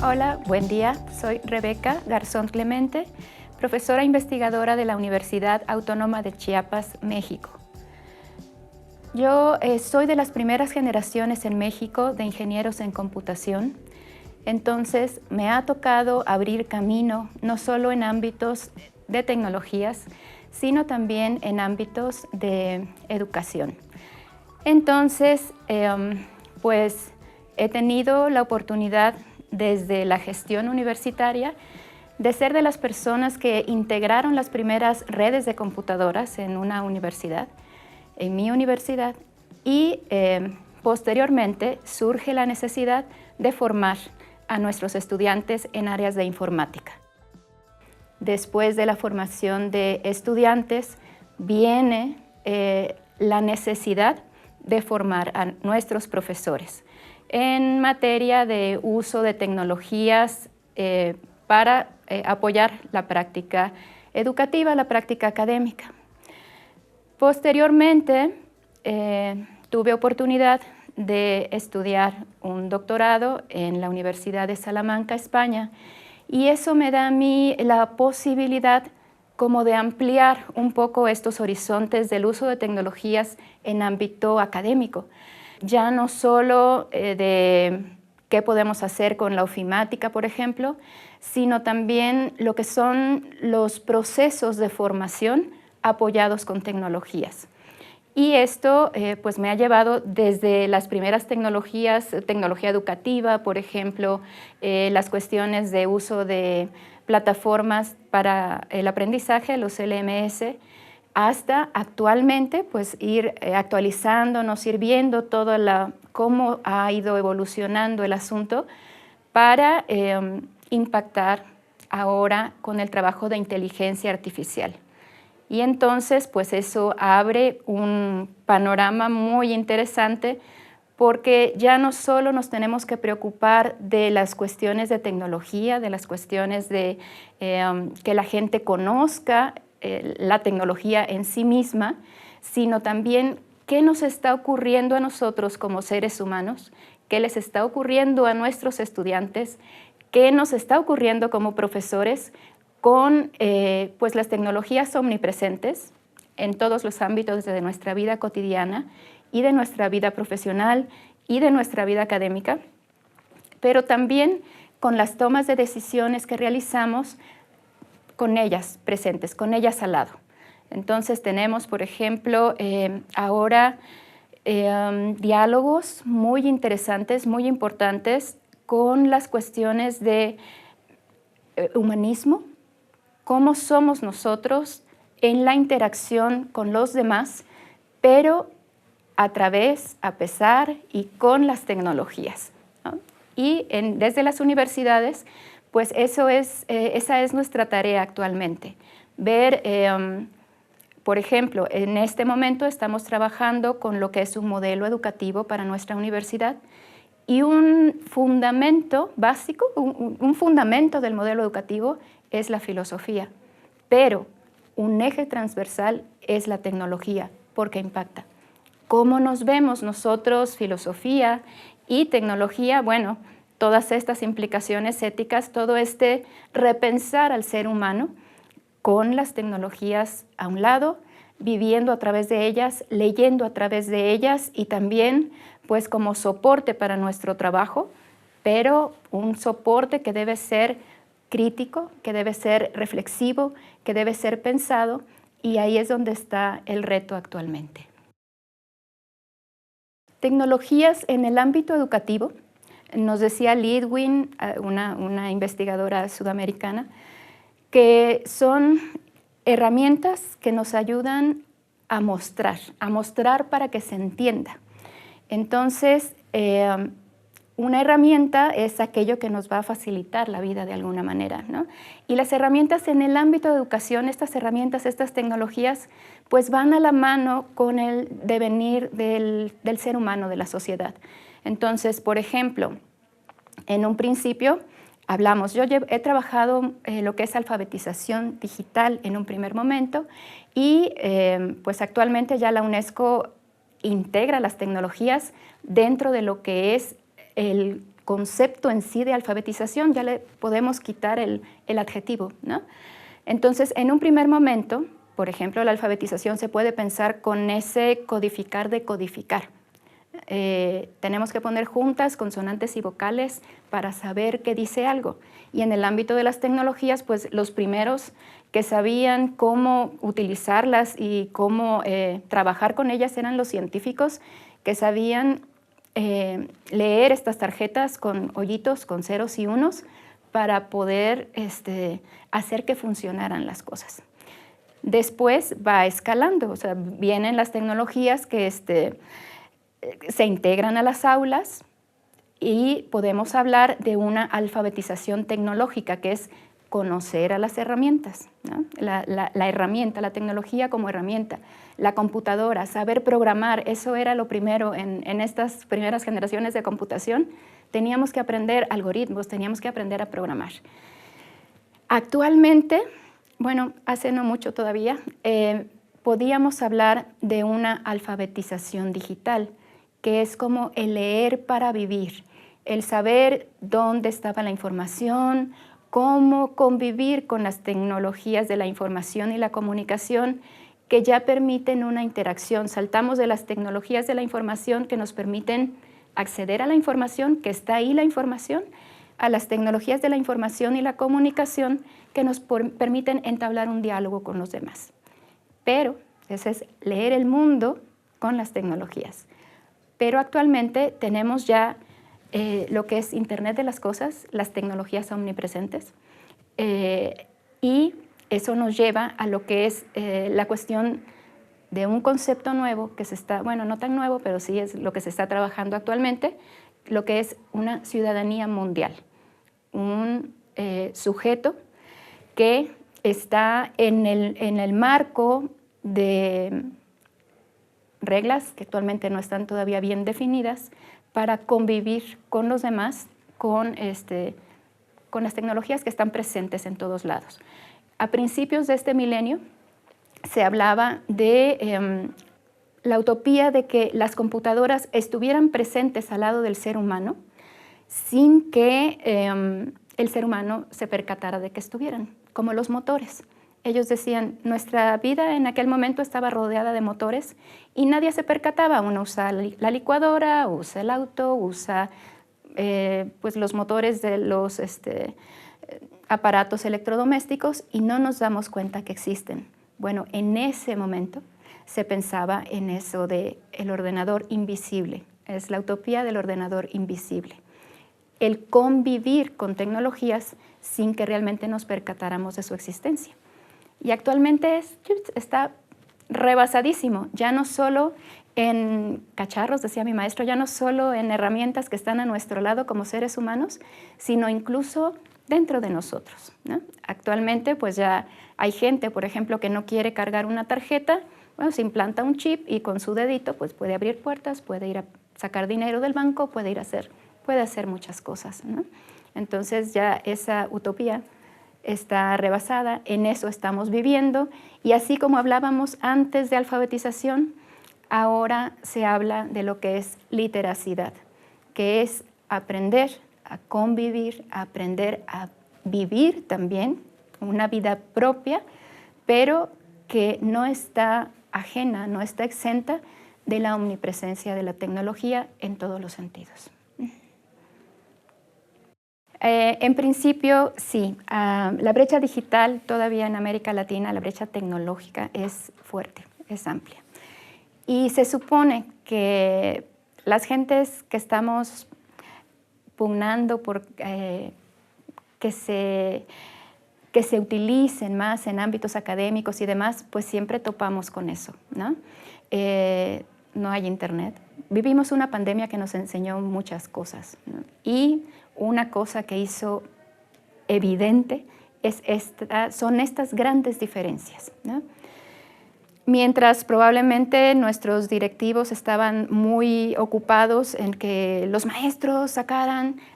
Hola, buen día. Soy Rebeca Garzón Clemente, profesora investigadora de la Universidad Autónoma de Chiapas, México. Yo soy de las primeras generaciones en México de ingenieros en computación, entonces me ha tocado abrir camino no solo en ámbitos de tecnologías, sino también en ámbitos de educación. Entonces, pues he tenido la oportunidad desde la gestión universitaria de ser de las personas que integraron las primeras redes de computadoras en una universidad, en mi universidad, y posteriormente surge la necesidad de formar a nuestros estudiantes en áreas de informática. Después de la formación de estudiantes viene la necesidad de formar a nuestros profesores en materia de uso de tecnologías para apoyar la práctica educativa, la práctica académica. Posteriormente, tuve oportunidad de estudiar un doctorado en la Universidad de Salamanca, España, y eso me da a mí la posibilidad como de ampliar un poco estos horizontes del uso de tecnologías en ámbito académico. Ya no solo de qué podemos hacer con la ofimática, por ejemplo, sino también lo que son los procesos de formación apoyados con tecnologías. Y esto pues me ha llevado desde las primeras tecnologías, tecnología educativa, por ejemplo, las cuestiones de uso de plataformas para el aprendizaje, los LMS, hasta actualmente pues ir actualizándonos, ir viendo cómo ha ido evolucionando el asunto para impactar ahora con el trabajo de inteligencia artificial. Y entonces pues eso abre un panorama muy interesante porque ya no solo nos tenemos que preocupar de las cuestiones de tecnología, de las cuestiones de que la gente conozca la tecnología en sí misma, sino también qué nos está ocurriendo a nosotros como seres humanos, qué les está ocurriendo a nuestros estudiantes, qué nos está ocurriendo como profesores con pues las tecnologías omnipresentes en todos los ámbitos de nuestra vida cotidiana y de nuestra vida profesional y de nuestra vida académica, pero también con las tomas de decisiones que realizamos con ellas presentes, con ellas al lado. Entonces tenemos, por ejemplo, ahora diálogos muy interesantes, muy importantes con las cuestiones de humanismo, cómo somos nosotros en la interacción con los demás, pero a través, a pesar y con las tecnologías, ¿no? Y desde las universidades, pues esa es nuestra tarea actualmente. Ver, por ejemplo, en este momento estamos trabajando con lo que es un modelo educativo para nuestra universidad y un fundamento básico, un fundamento del modelo educativo es la filosofía, pero un eje transversal es la tecnología, porque impacta. ¿Cómo nos vemos nosotros, filosofía y tecnología? Bueno, todas estas implicaciones éticas, todo este repensar al ser humano con las tecnologías a un lado, viviendo a través de ellas, leyendo a través de ellas y también pues como soporte para nuestro trabajo, pero un soporte que debe ser crítico, que debe ser reflexivo, que debe ser pensado, y ahí es donde está el reto actualmente. Tecnologías en el ámbito educativo, nos decía Lidwin, una investigadora sudamericana, que son herramientas que nos ayudan a mostrar para que se entienda. Entonces, una herramienta es aquello que nos va a facilitar la vida de alguna manera, ¿no? Y las herramientas en el ámbito de educación, estas herramientas, estas tecnologías, pues van a la mano con el devenir del ser humano, de la sociedad. Entonces, por ejemplo, en un principio hablamos, yo he trabajado lo que es alfabetización digital en un primer momento y pues actualmente ya la UNESCO integra las tecnologías dentro de lo que es concepto en sí de alfabetización, ya le podemos quitar el adjetivo, ¿no? Entonces, en un primer momento, por ejemplo, la alfabetización se puede pensar con ese codificar de codificar. Tenemos que poner juntas consonantes y vocales para saber qué dice algo. Y en el ámbito de las tecnologías, pues los primeros que sabían cómo utilizarlas y cómo trabajar con ellas eran los científicos que sabían leer estas tarjetas con hoyitos, con ceros y unos, para poder hacer que funcionaran las cosas. Después va escalando, o sea, vienen las tecnologías que se integran a las aulas y podemos hablar de una alfabetización tecnológica, que es conocer a las herramientas, ¿no? La herramienta, la tecnología como herramienta, la computadora, saber programar, eso era lo primero en estas primeras generaciones de computación. Teníamos que aprender algoritmos, teníamos que aprender a programar. Actualmente, bueno, hace no mucho todavía, podíamos hablar de una alfabetización digital, que es como el leer para vivir, el saber dónde estaba la información, cómo convivir con las tecnologías de la información y la comunicación que ya permiten una interacción. Saltamos de las tecnologías de la información que nos permiten acceder a la información, que está ahí la información, a las tecnologías de la información y la comunicación que nos permiten entablar un diálogo con los demás. Pero ese es leer el mundo con las tecnologías. Pero actualmente tenemos ya lo que es Internet de las cosas, las tecnologías omnipresentes, y eso nos lleva a lo que es la cuestión de un concepto nuevo que se está, bueno, no tan nuevo, pero sí es lo que se está trabajando actualmente, lo que es una ciudadanía mundial, un sujeto que está en el marco de reglas que actualmente no están todavía bien definidas para convivir con los demás, con las tecnologías que están presentes en todos lados. A principios de este milenio se hablaba de la utopía de que las computadoras estuvieran presentes al lado del ser humano sin que el ser humano se percatara de que estuvieran, como los motores. Ellos decían, nuestra vida en aquel momento estaba rodeada de motores y nadie se percataba. Uno usa la licuadora, usa el auto, usa pues los motores de los aparatos electrodomésticos y no nos damos cuenta que existen. Bueno, en ese momento se pensaba en eso de el ordenador invisible. Es la utopía del ordenador invisible. El convivir con tecnologías sin que realmente nos percatáramos de su existencia. Y actualmente está rebasadísimo, ya no solo en cacharros, decía mi maestro, ya no solo en herramientas que están a nuestro lado como seres humanos, sino incluso dentro de nosotros, ¿no? Actualmente pues ya hay gente, por ejemplo, que no quiere cargar una tarjeta, bueno, se implanta un chip y con su dedito pues puede abrir puertas, puede ir a sacar dinero del banco, puede hacer muchas cosas, ¿no? Entonces ya esa utopía está rebasada, en eso estamos viviendo, y así como hablábamos antes de alfabetización, ahora se habla de lo que es literacidad, que es aprender a convivir, a aprender a vivir también una vida propia, pero que no está ajena, no está exenta de la omnipresencia de la tecnología en todos los sentidos. En principio, sí. La brecha digital todavía en América Latina, la brecha tecnológica es fuerte, es amplia. Y se supone que las gentes que estamos pugnando por que se utilicen más en ámbitos académicos y demás, pues siempre topamos con eso, ¿no? No hay internet. Vivimos una pandemia que nos enseñó muchas cosas, ¿no? Y una cosa que hizo evidente son estas grandes diferencias, ¿no? Mientras probablemente nuestros directivos estaban muy ocupados en que los maestros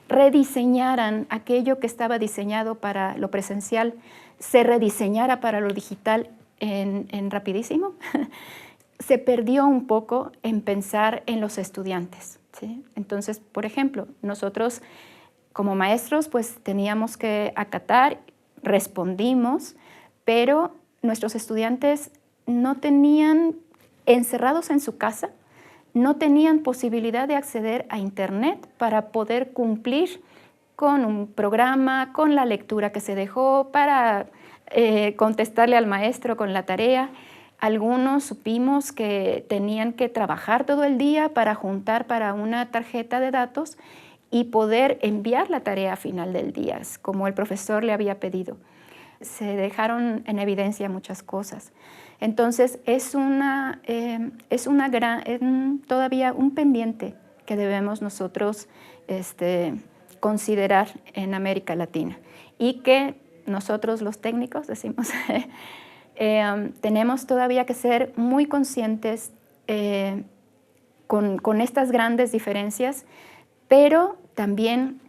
rediseñaran aquello que estaba diseñado para lo presencial, se rediseñara para lo digital en rapidísimo, se perdió un poco en pensar en los estudiantes, ¿sí? Entonces, por ejemplo, nosotros como maestros, pues teníamos que acatar, respondimos, pero nuestros estudiantes no tenían, encerrados en su casa, no tenían posibilidad de acceder a Internet para poder cumplir con un programa, con la lectura que se dejó, para contestarle al maestro con la tarea. Algunos supimos que tenían que trabajar todo el día para juntar para una tarjeta de datos y poder enviar la tarea a final del día, como el profesor le había pedido. Se dejaron en evidencia muchas cosas. Entonces, es todavía un pendiente que debemos nosotros considerar en América Latina y que nosotros los técnicos decimos tenemos todavía que ser muy conscientes con estas grandes diferencias, pero también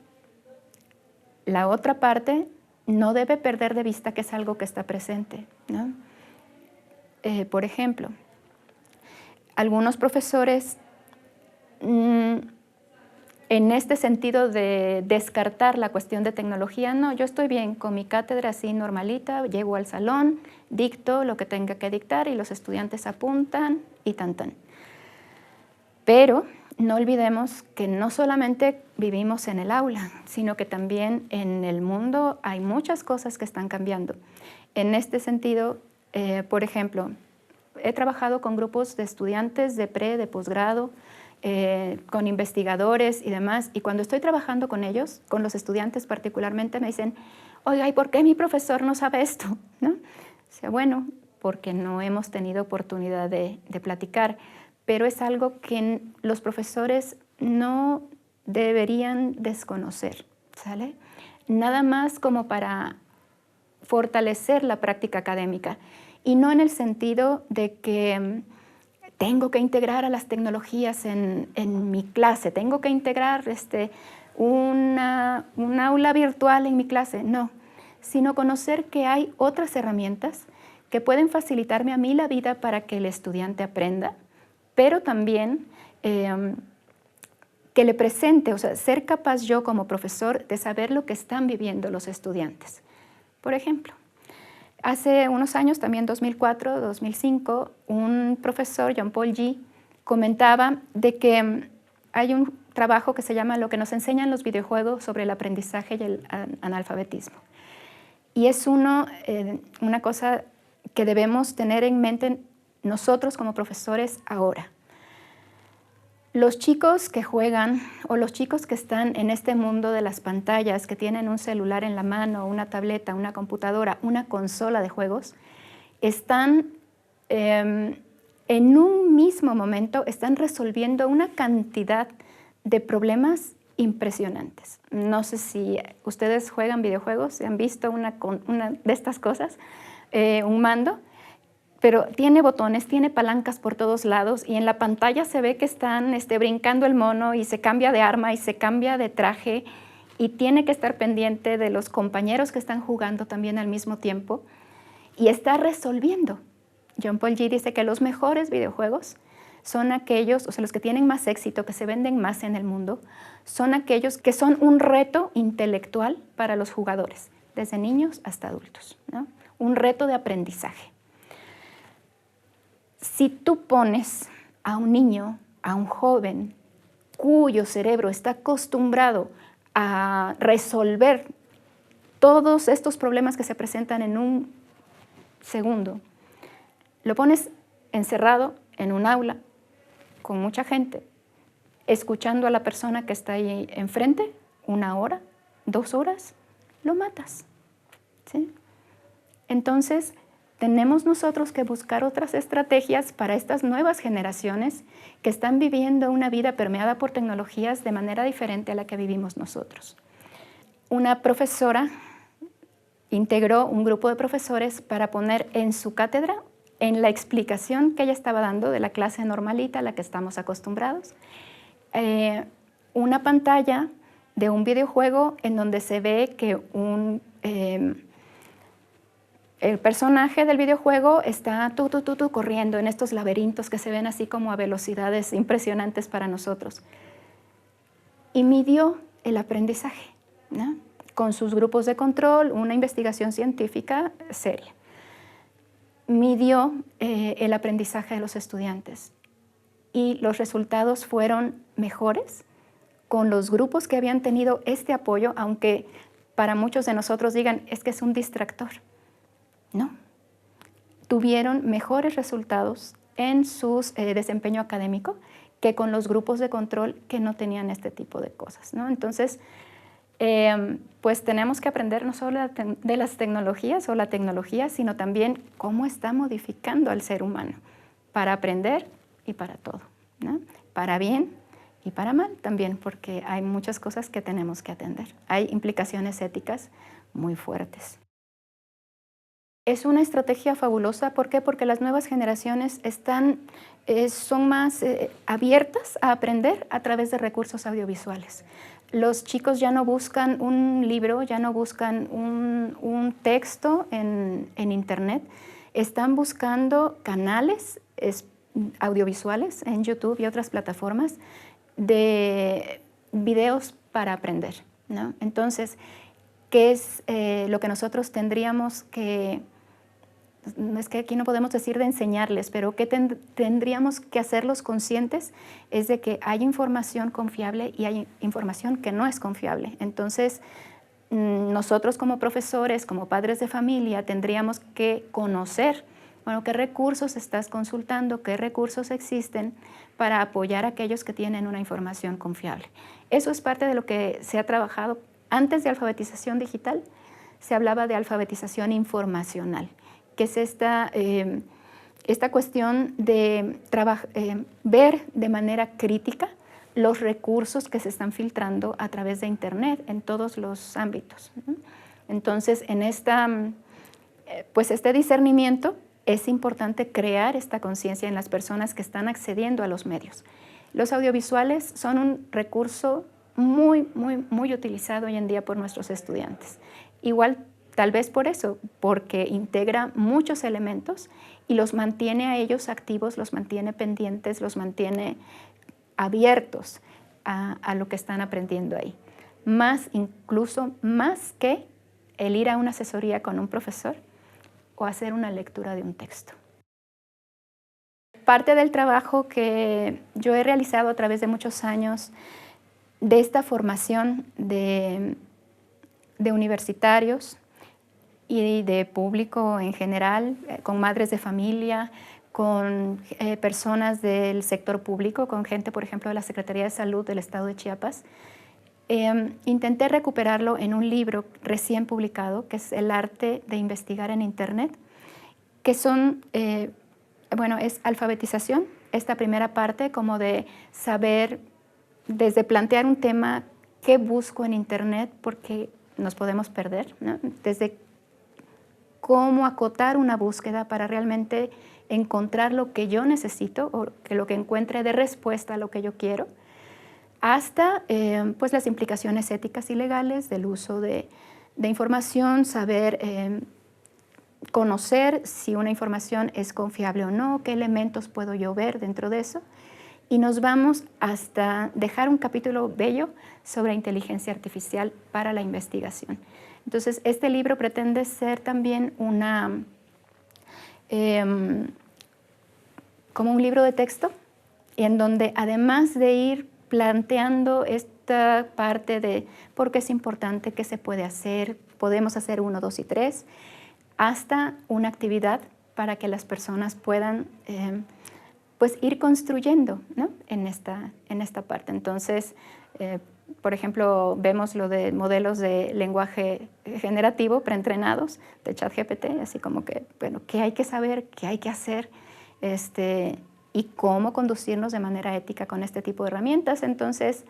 la otra parte no debe perder de vista que es algo que está presente, ¿no? Por ejemplo, algunos profesores en este sentido de descartar la cuestión de tecnología, no, yo estoy bien con mi cátedra así normalita, llego al salón, dicto lo que tenga que dictar y los estudiantes apuntan y tan. Pero no olvidemos que no solamente vivimos en el aula, sino que también en el mundo hay muchas cosas que están cambiando. En este sentido, por ejemplo, he trabajado con grupos de estudiantes de de posgrado, con investigadores y demás, y cuando estoy trabajando con ellos, con los estudiantes particularmente, me dicen, oiga, ¿y por qué mi profesor no sabe esto? ¿No? O sea, bueno, porque no hemos tenido oportunidad de platicar, pero es algo que los profesores no deberían desconocer, ¿sale? Nada más como para fortalecer la práctica académica, y no en el sentido de que tengo que integrar a las tecnologías en mi clase, tengo que integrar un aula virtual en mi clase, no, sino conocer que hay otras herramientas que pueden facilitarme a mí la vida para que el estudiante aprenda, pero también que le presente, o sea, ser capaz yo como profesor de saber lo que están viviendo los estudiantes. Por ejemplo, hace unos años, también 2004, 2005, un profesor, Jean-Paul Gey, comentaba de que hay un trabajo que se llama Lo que nos enseñan los videojuegos sobre el aprendizaje y el analfabetismo. Y es una cosa que debemos tener en mente nosotros como profesores ahora. Los chicos que juegan o los chicos que están en este mundo de las pantallas, que tienen un celular en la mano, una tableta, una computadora, una consola de juegos, están en un mismo momento, están resolviendo una cantidad de problemas impresionantes. No sé si ustedes juegan videojuegos, si han visto una de estas cosas, un mando, pero tiene botones, tiene palancas por todos lados y en la pantalla se ve que están brincando el mono y se cambia de arma y se cambia de traje y tiene que estar pendiente de los compañeros que están jugando también al mismo tiempo y está resolviendo. Jean-Paul Gey dice que los mejores videojuegos son aquellos, o sea, los que tienen más éxito, que se venden más en el mundo, son aquellos que son un reto intelectual para los jugadores, desde niños hasta adultos, ¿no? Un reto de aprendizaje. Si tú pones a un niño, a un joven, cuyo cerebro está acostumbrado a resolver todos estos problemas que se presentan en un segundo, lo pones encerrado en un aula con mucha gente, escuchando a la persona que está ahí enfrente, 1 hora, 2 horas, lo matas, ¿sí? Entonces, tenemos nosotros que buscar otras estrategias para estas nuevas generaciones que están viviendo una vida permeada por tecnologías de manera diferente a la que vivimos nosotros. Una profesora integró un grupo de profesores para poner en su cátedra, en la explicación que ella estaba dando de la clase normalita a la que estamos acostumbrados, una pantalla de un videojuego en donde se ve que el personaje del videojuego está corriendo en estos laberintos que se ven así como a velocidades impresionantes para nosotros. Y midió el aprendizaje. ¿no? Con sus grupos de control, una investigación científica seria. Midió el aprendizaje de los estudiantes y los resultados fueron mejores con los grupos que habían tenido este apoyo, aunque para muchos de nosotros digan, es que es un distractor. No, tuvieron mejores resultados en su desempeño académico que con los grupos de control que no tenían este tipo de cosas, ¿no? Entonces, pues tenemos que aprender no solo de las tecnologías o la tecnología, sino también cómo está modificando al ser humano para aprender y para todo, ¿no? Para bien y para mal también, porque hay muchas cosas que tenemos que atender. Hay implicaciones éticas muy fuertes. Es una estrategia fabulosa, ¿por qué? Porque las nuevas generaciones son más abiertas a aprender a través de recursos audiovisuales. Los chicos ya no buscan un libro, ya no buscan un texto en Internet, están buscando canales audiovisuales en YouTube y otras plataformas de videos para aprender, ¿no? Entonces, ¿qué es lo que nosotros tendríamos que, es que aquí no podemos decir de enseñarles, pero que tendríamos que hacerlos conscientes es de que hay información confiable y hay información que no es confiable? Entonces, nosotros como profesores, como padres de familia, tendríamos que conocer, bueno, qué recursos estás consultando, qué recursos existen para apoyar a aquellos que tienen una información confiable. Eso es parte de lo que se ha trabajado. Antes de alfabetización digital, se hablaba de alfabetización informacional, que es esta cuestión de ver de manera crítica los recursos que se están filtrando a través de Internet en todos los ámbitos, ¿no? Entonces, en este discernimiento es importante crear esta conciencia en las personas que están accediendo a los medios. Los audiovisuales son un recurso muy, muy, muy utilizado hoy en día por nuestros estudiantes. Igual, tal vez por eso, porque integra muchos elementos y los mantiene a ellos activos, los mantiene pendientes, los mantiene abiertos a lo que están aprendiendo ahí. Incluso más que el ir a una asesoría con un profesor o hacer una lectura de un texto. Parte del trabajo que yo he realizado a través de muchos años de esta formación de universitarios y de público en general, con madres de familia, con personas del sector público, con gente, por ejemplo, de la Secretaría de Salud del Estado de Chiapas, intenté recuperarlo en un libro recién publicado, que es El arte de investigar en Internet, que son, es alfabetización, esta primera parte como de saber, desde plantear un tema, qué busco en Internet, porque nos podemos perder, ¿no? Desde cómo acotar una búsqueda para realmente encontrar lo que yo necesito o que lo que encuentre de respuesta a lo que yo quiero, hasta las implicaciones éticas y legales del uso de información, saber conocer si una información es confiable o no, qué elementos puedo yo ver dentro de eso, y nos vamos hasta dejar un capítulo bello sobre inteligencia artificial para la investigación. Entonces, este libro pretende ser también como un libro de texto, en donde además de ir planteando esta parte de por qué es importante, qué se puede hacer, podemos hacer 1, 2 y 3, hasta una actividad para que las personas puedan ir construyendo, ¿no? en esta parte. Entonces, por ejemplo, vemos lo de modelos de lenguaje generativo preentrenados de ChatGPT, así como que, bueno, qué hay que saber, qué hay que hacer, y cómo conducirnos de manera ética con este tipo de herramientas. Entonces,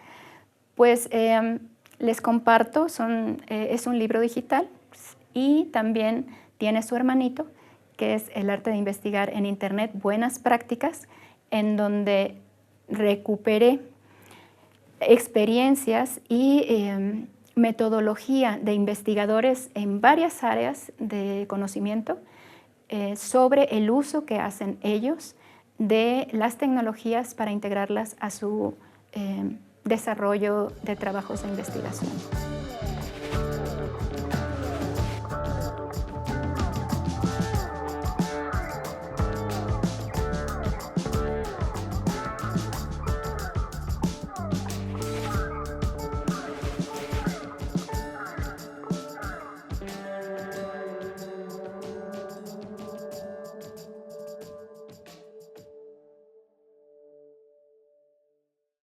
les comparto, es un libro digital y también tiene su hermanito, que es El arte de investigar en Internet, buenas prácticas, en donde recuperé experiencias y metodología de investigadores en varias áreas de conocimiento sobre el uso que hacen ellos de las tecnologías para integrarlas a su desarrollo de trabajos de investigación.